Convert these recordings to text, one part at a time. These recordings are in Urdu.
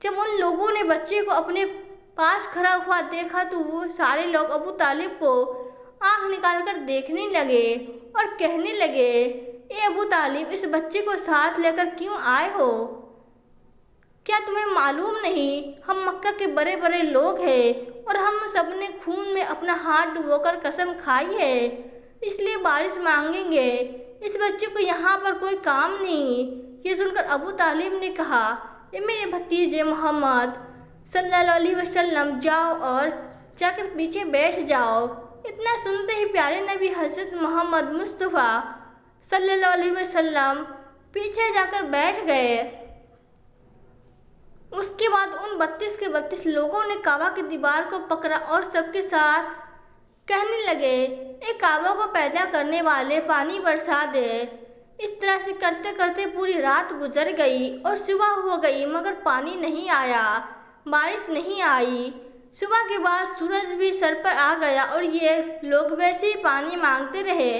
جب ان لوگوں نے بچے کو اپنے پاس کھڑا ہوا دیکھا تو وہ سارے لوگ ابو طالب کو آنکھ نکال کر دیکھنے لگے اور کہنے لگے، اے ابو طالب، اس بچے کو ساتھ لے کر کیوں آئے ہو؟ کیا تمہیں معلوم نہیں ہم مکہ کے بڑے بڑے لوگ ہیں اور ہم سب نے خون میں اپنا ہاتھ ڈبو کر قسم کھائی ہے، اس لیے بارش مانگیں گے، اس بچے کو یہاں پر کوئی کام نہیں۔ یہ سن کر ابو طالب نے کہا، اے میرے بھتیجے محمد صلی اللہ علیہ وسلم، جاؤ اور جا کر پیچھے بیٹھ جاؤ۔ اتنا سنتے ہی پیارے نبی حضرت محمد مصطفیٰ صلی اللہ علیہ وسلم پیچھے جا کر بیٹھ گئے۔ اس کے بعد ان 32 کے 32 لوگوں نے کعبہ کی دیوار کو پکڑا اور سب کے ساتھ کہنے لگے، اے کعبہ کو پیدا کرنے والے، پانی برسا دے۔ اس طرح سے کرتے کرتے پوری رات گزر گئی اور صبح ہو گئی مگر پانی نہیں آیا، بارش نہیں آئی۔ صبح کے بعد سورج بھی سر پر آ گیا اور یہ لوگ ویسے ہی پانی مانگتے رہے،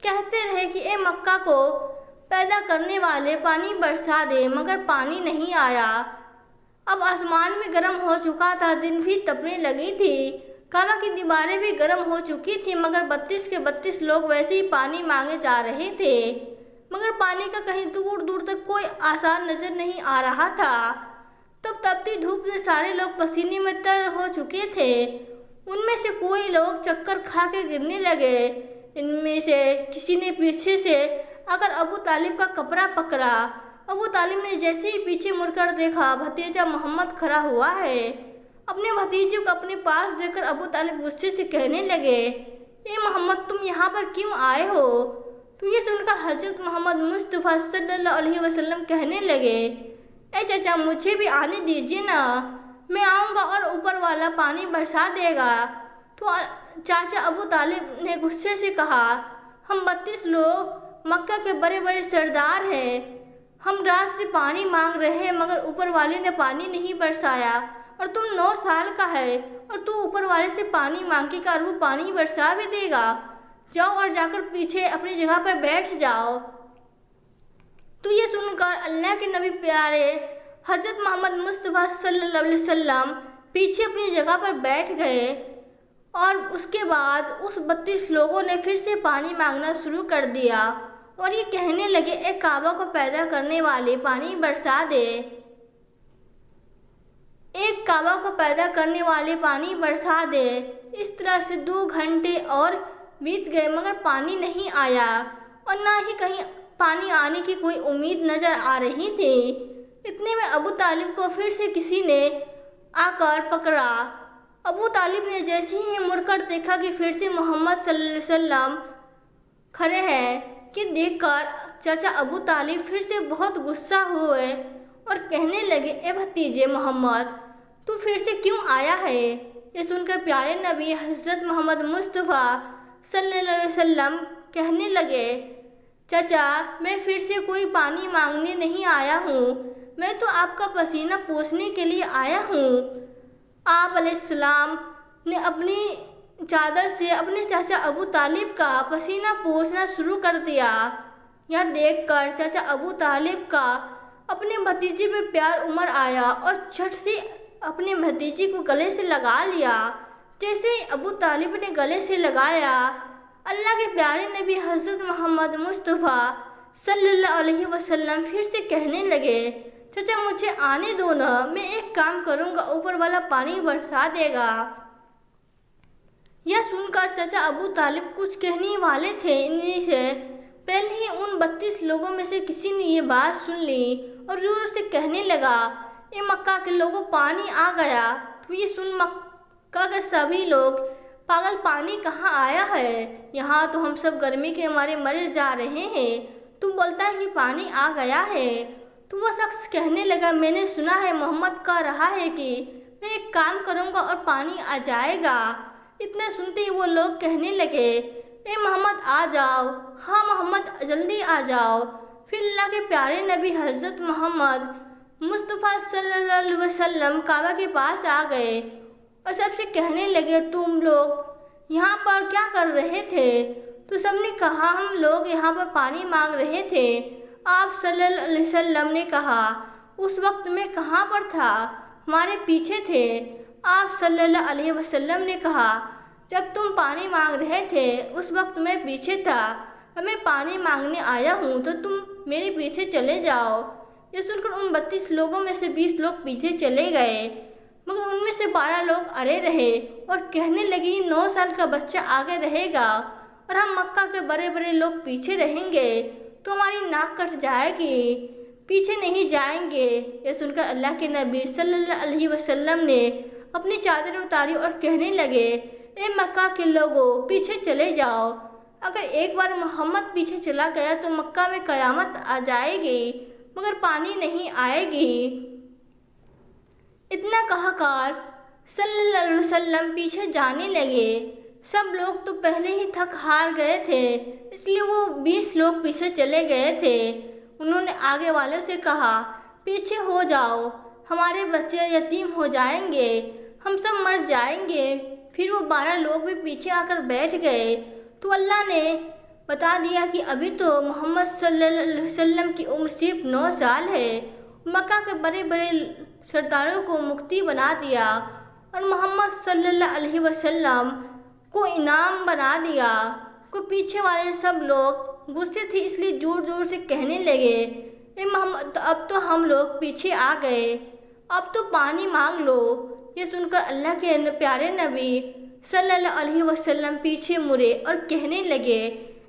کہتے رہے کہ اے مکہ کو پیدا کرنے والے، پانی برسا دے، مگر پانی نہیں آیا۔ اب آسمان بھی گرم ہو چکا تھا، دن بھی تپنے لگی تھی، کعبہ کی دیواریں بھی گرم ہو چکی تھی، مگر 32 کے 32 لوگ ویسے ہی پانی مانگے جا رہے تھے، مگر پانی کا کہیں دور دور تک کوئی آثار نظر نہیں آ رہا تھا۔ تب تپتی دھوپ سے سارے لوگ پسینے میں تر ہو چکے تھے، ان میں سے کوئی لوگ چکر کھا کے گرنے لگے۔ ان میں سے کسی نے پیچھے سے آ کر ابو طالب کا کپڑا پکڑا۔ ابو طالب نے جیسے ہی پیچھے مڑ کر دیکھا، بھتیجا محمد کھڑا ہوا ہے۔ اپنے بھتیجے کو اپنے پاس دیکھ کر ابو طالب غصے سے کہنے لگے، اے محمد، تم یہاں پر کیوں آئے ہو؟ تو یہ سن کر حضرت محمد مصطفیٰ صلی اللہ علیہ وسلم کہنے لگے، اے چچا، مجھے بھی آنے دیجیے نا، میں آؤں گا اور اوپر والا پانی برسا دے گا۔ تو چاچا ابو طالب نے غصے سے کہا، ہم 32 لوگ مکہ کے بڑے بڑے سردار ہیں، ہم رات سے پانی مانگ رہے ہیں مگر اوپر والے نے پانی نہیں برسایا، اور تم 9 سال کا ہے اور تو اوپر والے سے پانی مانگے گا اور وہ پانی برسا بھی دے گا؟ جاؤ اور جا کر پیچھے اپنی جگہ پر بیٹھ جاؤ۔ تو یہ سن کر اللہ کے نبی پیارے حضرت محمد مصطفیٰ صلی اللہ علیہ وسلم پیچھے اپنی جگہ پر بیٹھ گئے، اور اس کے بعد اس 32 لوگوں نے پھر سے پانی مانگنا شروع کر دیا اور یہ کہنے لگے، اے کعبہ کو پیدا کرنے والے، پانی برسا دے۔ ایک کعبہ کو پیدا کرنے والے، پانی برسا دے۔ اس طرح سے 2 گھنٹے اور بیت گئے مگر پانی نہیں آیا، اور نہ ہی کہیں پانی آنے کی کوئی امید نظر آ رہی تھی۔ اتنے میں ابو طالب کو پھر سے کسی نے آ کر پکڑا۔ ابو طالب نے جیسے ہی مڑ کر دیکھا کہ پھر سے محمد صلی اللہ علیہ وسلم کھڑے ہیں، کہ دیکھ کر چاچا ابو طالب پھر سے بہت غصہ ہوئے اور کہنے لگے، اے بھتیجے محمد، تو پھر سے کیوں آیا ہے؟ یہ سن کر پیارے نبی حضرت محمد مصطفیٰ صلی اللہ علیہ وسلم کہنے لگے، چچا، میں پھر سے کوئی پانی مانگنے نہیں آیا ہوں، میں تو آپ کا پسینہ پوچھنے کے لیے آیا ہوں۔ آپ علیہ السلام نے اپنی چادر سے اپنے چاچا ابو طالب کا پسینہ پوچھنا شروع کر دیا۔ یہ دیکھ کر چاچا ابو طالب کا اپنے بھتیجے پہ پیار امڑ آیا اور جھٹ سے اپنے بھتیجے کو گلے سے لگا لیا۔ جیسے ہی ابو طالب نے گلے سے لگایا، اللہ کے پیارے نبی حضرت محمد مصطفیٰ صلی اللہ علیہ وسلم پھر سے کہنے لگے، چچا مجھے آنے دو نا، میں ایک کام کروں گا، اوپر والا پانی برسا دے گا۔ یہ سن کر چچا ابو طالب کچھ کہنے والے تھے، انہی سے پہلے ہی ان 32 لوگوں میں سے کسی نے یہ بات سن لی اور زور سے کہنے لگا، اے مکہ کے لوگوں، پانی آ گیا۔ تو یہ سن مکہ کے سبھی لوگ، پاگل، پانی کہاں آیا ہے؟ یہاں تو ہم سب گرمی کے مارے مر جا رہے ہیں، تو بولتا ہے کہ پانی آ گیا ہے۔ تو وہ شخص کہنے لگا، میں نے سنا ہے محمد کہہ رہا ہے کہ میں ایک کام کروں گا اور پانی آ جائے گا۔ اتنا سنتے ہی وہ لوگ کہنے لگے، اے محمد آ جاؤ، ہاں محمد جلدی آ جاؤ۔ پھر اللہ کے پیارے نبی حضرت محمد مصطفیٰ صلی اللہ علیہ وسلم کعبہ کے پاس آ گئے اور سب سے کہنے لگے، تم لوگ یہاں پر کیا کر رہے تھے؟ تو سب نے کہا، ہم لوگ یہاں پر پانی مانگ رہے تھے۔ آپ صلی اللہ علیہ وسلم نے کہا، اس وقت میں کہاں پر تھا؟ ہمارے پیچھے تھے۔ آپ صلی اللہ علیہ وسلم نے کہا، جب تم پانی مانگ رہے تھے اس وقت میں پیچھے تھا، اب میں پانی مانگنے آیا ہوں تو تم میرے پیچھے چلے جاؤ۔ یہ سن کر ان 32 لوگوں میں سے 20 لوگ پیچھے چلے گئے، مگر ان میں سے 12 لوگ اڑے رہے اور کہنے لگی 9 سال کا بچہ آگے رہے گا اور ہم مکہ کے بڑے بڑے لوگ پیچھے رہیں گے تو ہماری ناک کٹ جائے گی، پیچھے نہیں جائیں گے۔ یہ سن کر اللہ کے نبی صلی اللہ علیہ وسلم نے اپنی چادر اتاری اور کہنے لگے، اے مکہ کے لوگوں، پیچھے چلے جاؤ۔ اگر ایک بار محمد پیچھے چلا گیا تو مکہ میں قیامت آ جائے گی، مگر پانی نہیں آئے گی۔ اتنا کہا کر صلی اللہ علیہ وسلم پیچھے جانے لگے۔ سب لوگ تو پہلے ہی تھک ہار گئے تھے، اس لیے وہ 20 لوگ پیچھے چلے گئے تھے۔ انہوں نے آگے والوں سے کہا، پیچھے ہو جاؤ، ہمارے بچے یتیم ہو جائیں گے، ہم سب مر جائیں گے۔ پھر وہ 12 لوگ بھی پیچھے آ کر بیٹھ گئے تو اللہ نے بتا دیا کہ ابھی تو محمد صلی اللہ علیہ وسلم کی عمر صرف 9 سال ہے۔ مکہ کے بڑے بڑے سرداروں کو مفتی بنا دیا اور محمد صلی اللہ علیہ وسلم کو انعام بنا دیا۔ کو پیچھے والے سب لوگ غصے تھے، اس لیے زور زور سے کہنے لگے، اے محمد، اب تو ہم لوگ پیچھے آ گئے، اب تو پانی مانگ لو۔ یہ سن کر اللہ کے پیارے نبی صلی اللہ علیہ وسلم پیچھے مڑے اور کہنے لگے،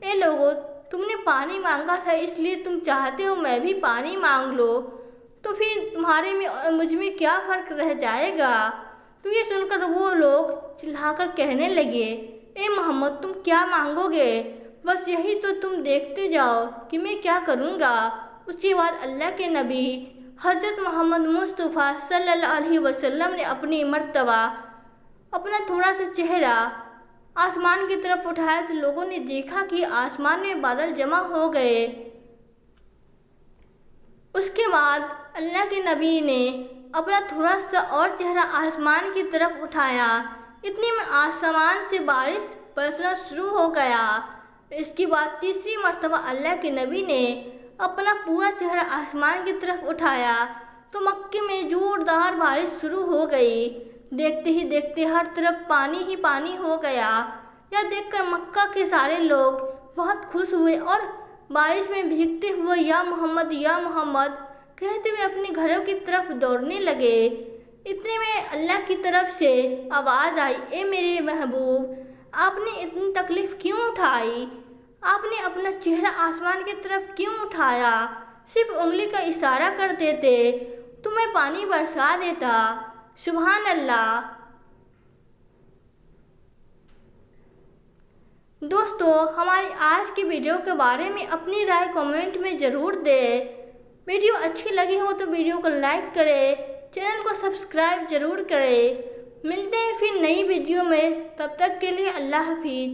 اے لوگو، تم نے پانی مانگا تھا، اس لیے تم چاہتے ہو میں بھی پانی مانگ لو، تو پھر تمہارے میں اور مجھ میں کیا فرق رہ جائے گا؟ تو یہ سن کر وہ لوگ چلا کر کہنے لگے، اے محمد، تم کیا مانگو گے؟ بس یہی تو تم دیکھتے جاؤ کہ میں کیا کروں گا۔ اس کے بعد اللہ کے نبی حضرت محمد مصطفیٰ صلی اللہ علیہ وسلم نے اپنی مرتبہ اپنا تھوڑا سا چہرہ آسمان کی طرف اٹھایا تو لوگوں نے دیکھا کہ آسمان میں بادل جمع ہو گئے۔ اس کے بعد اللہ کے نبی نے اپنا تھوڑا سا اور چہرہ آسمان کی طرف اٹھایا، اتنے میں آسمان سے بارش برسنا شروع ہو گیا۔ اس کے بعد تیسری مرتبہ اللہ کے نبی نے اپنا پورا چہرہ آسمان کی طرف اٹھایا تو مکے میں زوردار بارش شروع ہو گئی۔ دیکھتے ہی دیکھتے ہر طرف پانی ہی پانی ہو گیا۔ یہ دیکھ کر مکہ کے سارے لوگ بہت خوش ہوئے اور بارش میں بھیگتے ہوئے یا محمد کہتے ہوئے اپنے گھروں کی طرف دوڑنے لگے۔ اتنے میں اللہ کی طرف سے آواز آئی، اے میرے محبوب، آپ نے اتنی تکلیف کیوں اٹھائی؟ آپ نے اپنا چہرہ آسمان کی طرف کیوں اٹھایا؟ صرف انگلی کا اشارہ کر دیتے تو میں پانی برسا دیتا۔ سبحان اللہ۔ دوستو، ہماری آج کی ویڈیو کے بارے میں اپنی رائے کمنٹ میں ضرور دیں۔ ویڈیو اچھی لگی ہو تو ویڈیو کو لائک کریں، چینل کو سبسکرائب ضرور کریں۔ ملتے ہیں پھر نئی ویڈیو میں، تب تک کے لیے اللہ حافظ۔